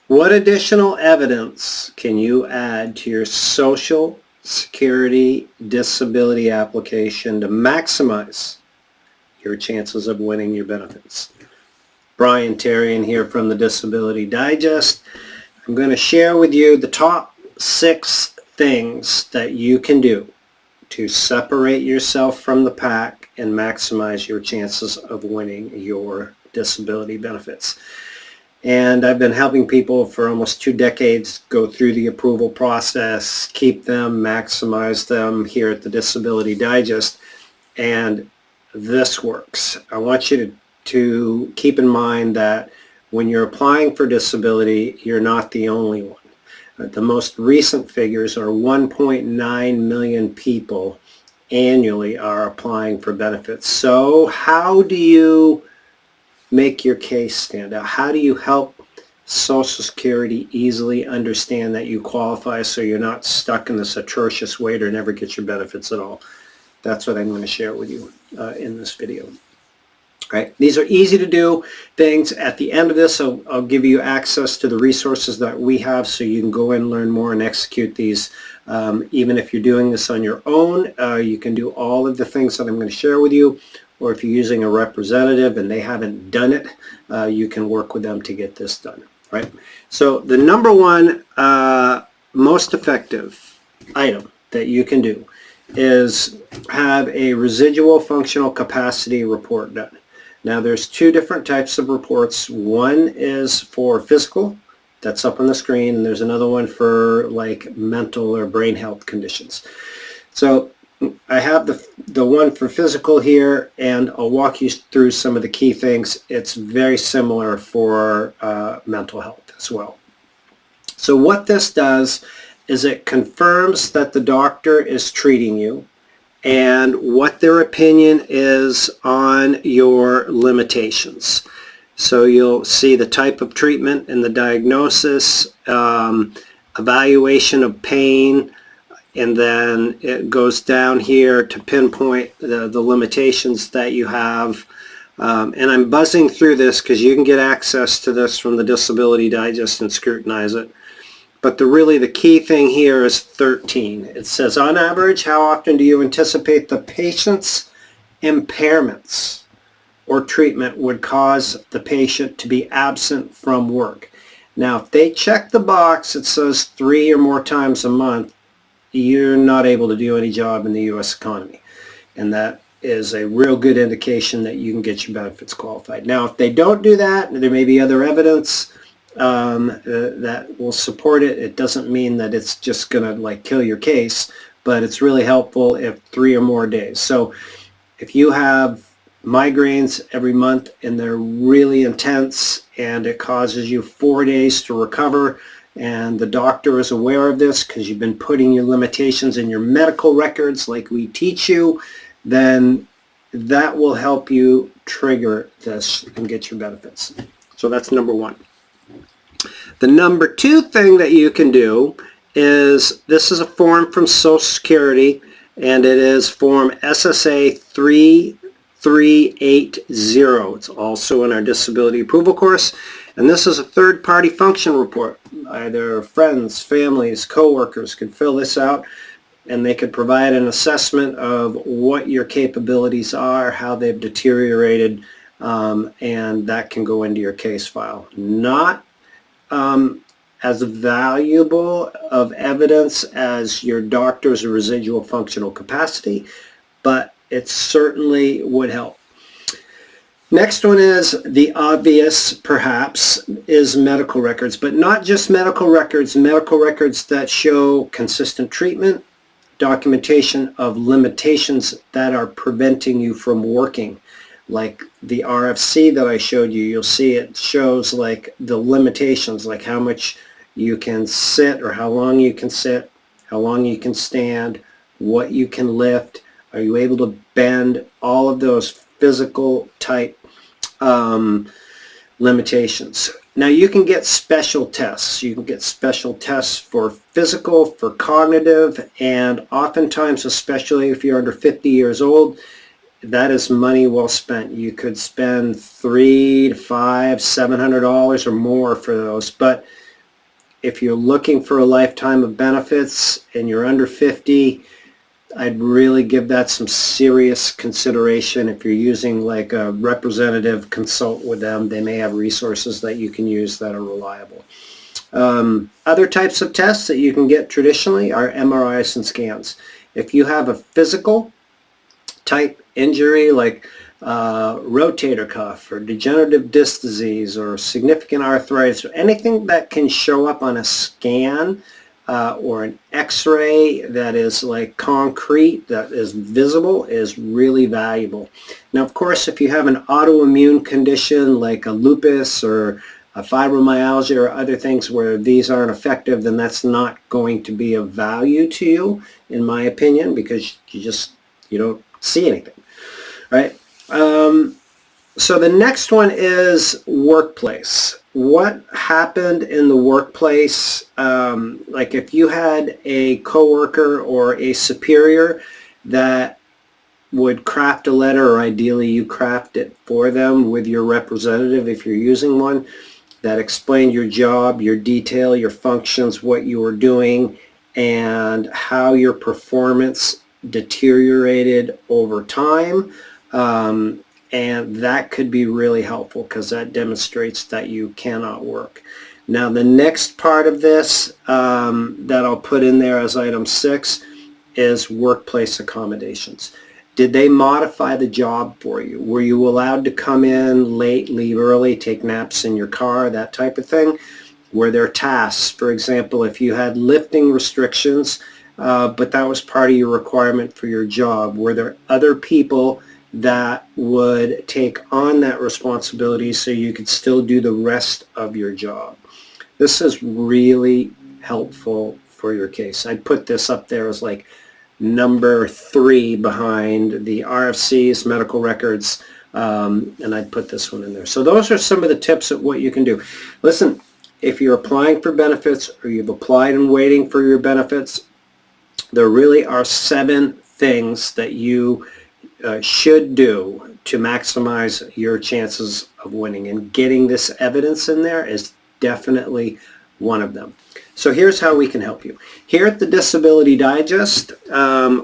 What additional evidence can you add to your Social Security disability application to maximize your chances of winning your benefits? Brian Terrian here from the Disability Digest. I'm going to share with you the top 6 things that you can do to separate yourself from the pack and maximize your chances of winning your disability benefits. And I've been helping people for almost 2 decades go through the approval process, keep them, maximize them here at the Disability Digest, and this works. I want you to keep in mind that when you're applying for disability, you're not the only one. The most recent figures are 1.9 million people annually are applying for benefits. So how do you make your case stand out? How do you help Social Security easily understand that you qualify so you're not stuck in this atrocious way to never get your benefits at all? That's what I'm going to share with you in this video. Right. These are easy to do things. At the end of this, I'll give you access to the resources that we have so you can go in, learn more, and execute these. Even if you're doing this on your own, you can do all of the things that I'm going to share with you. Or if you're using a representative and they haven't done it, you can work with them to get this done. Right. So the number one most effective item that you can do is have a residual functional capacity report done. Now there's 2 different types of reports. One is for physical, that's up on the screen, and there's another one for like mental or brain health conditions. So I have the one for physical here, and I'll walk you through some of the key things. It's very similar for mental health as well. So what this does is it confirms that the doctor is treating you and what their opinion is on your limitations. So you'll see the type of treatment and the diagnosis, evaluation of pain, and then it goes down here to pinpoint the limitations that you have. And I'm buzzing through this because you can get access to this from the Disability Digest and scrutinize it. But really the key thing here is 13. It says, on average, how often do you anticipate the patient's impairments or treatment would cause the patient to be absent from work? Now, if they check the box that says 3 or more times a month, you're not able to do any job in the U.S. economy. And that is a real good indication that you can get your benefits qualified. Now, if they don't do that, there may be other evidence that will support it. It doesn't mean that it's just going to like kill your case, but it's really helpful if 3 or more days. So if you have migraines every month and they're really intense and it causes you 4 days to recover, and the doctor is aware of this because you've been putting your limitations in your medical records like we teach you, then that will help you trigger this and get your benefits. So that's number 1. The number 2 thing that you can do is, this is a form from Social Security, and it is form SSA 3380. It's also in our disability approval course, and this is a third-party function report. Either friends, families, co-workers can fill this out, and they could provide an assessment of what your capabilities are, how they've deteriorated, and that can go into your case file. Not as valuable of evidence as your doctor's residual functional capacity, but it certainly would help. Next one is the obvious, perhaps, is medical records, but not just medical records that show consistent treatment, documentation of limitations that are preventing you from working. Like the RFC that I showed you, you'll see it shows like the limitations, like how much you can sit or how long you can sit, how long you can stand, what you can lift, are you able to bend, all of those physical type limitations. Now you can get special tests. You can get special tests for physical, for cognitive, and oftentimes, especially if you're under 50 years old, that is money well spent. You could spend $300 to $500, $700 or more for those. But if you're looking for a lifetime of benefits and you're under 50, I'd really give that some serious consideration. If you're using like a representative, consult with them. They may have resources that you can use that are reliable. Other types of tests that you can get traditionally are MRIs and scans. If you have a physical type injury like rotator cuff or degenerative disc disease or significant arthritis or anything that can show up on a scan or an x-ray that is like concrete, that is visible, is really valuable. Now, of course, if you have an autoimmune condition like a lupus or a fibromyalgia or other things where these aren't effective, then that's not going to be of value to you, in my opinion, because you don't see anything, right? So the next one is workplace. What happened in the workplace? Like if you had a coworker or a superior that would craft a letter, or ideally you craft it for them with your representative if you're using one, that explained your job, your detail, your functions, what you were doing, and how your performance deteriorated over time. And that could be really helpful because that demonstrates that you cannot work. Now, the next part of this that I'll put in there as item 6 is workplace accommodations. Did they modify the job for you? Were you allowed to come in late, leave early, take naps in your car, that type of thing? Were there tasks? For example, if you had lifting restrictions, but that was part of your requirement for your job, were there other people that would take on that responsibility so you could still do the rest of your job? This is really helpful for your case. I'd put this up there as like number 3 behind the RFCs, medical records, and I'd put this one in there. So those are some of the tips of what you can do. Listen, if you're applying for benefits or you've applied and waiting for your benefits, there really are 7 things that you should do to maximize your chances of winning, and getting this evidence in there is definitely one of them. So here's how we can help you. Here at the Disability Digest,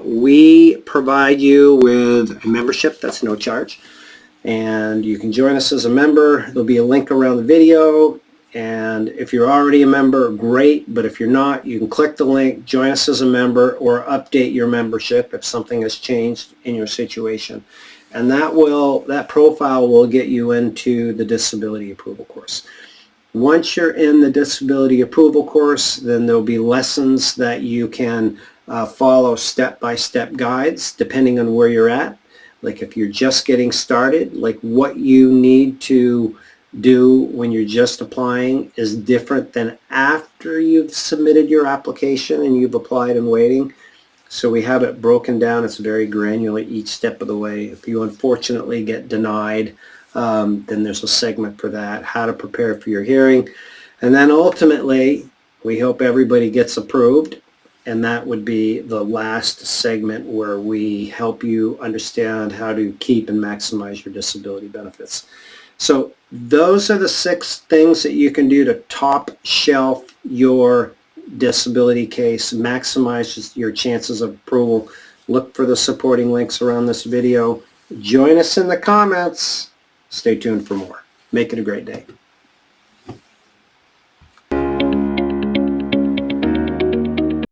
we provide you with a membership that's no charge, and you can join us as a member. There'll be a link around the video, and if you're already a member, great, but if you're not, you can click the link, join us as a member, or update your membership if something has changed in your situation. And that profile will get you into the disability approval course. Once you're in the disability approval course, then there'll be lessons that you can follow, step-by-step guides depending on where you're at. Like if you're just getting started, like what you need to do when you're just applying is different than after you've submitted your application and you've applied and waiting. So we have it broken down. It's very granular each step of the way. If you unfortunately get denied, then there's a segment for that, how to prepare for your hearing. And then ultimately, we hope everybody gets approved, and that would be the last segment where we help you understand how to keep and maximize your disability benefits. So those are the 6 things that you can do to top shelf your disability case, maximize your chances of approval. Look for the supporting links around this video. Join us in the comments. Stay tuned for more. Make it a great day.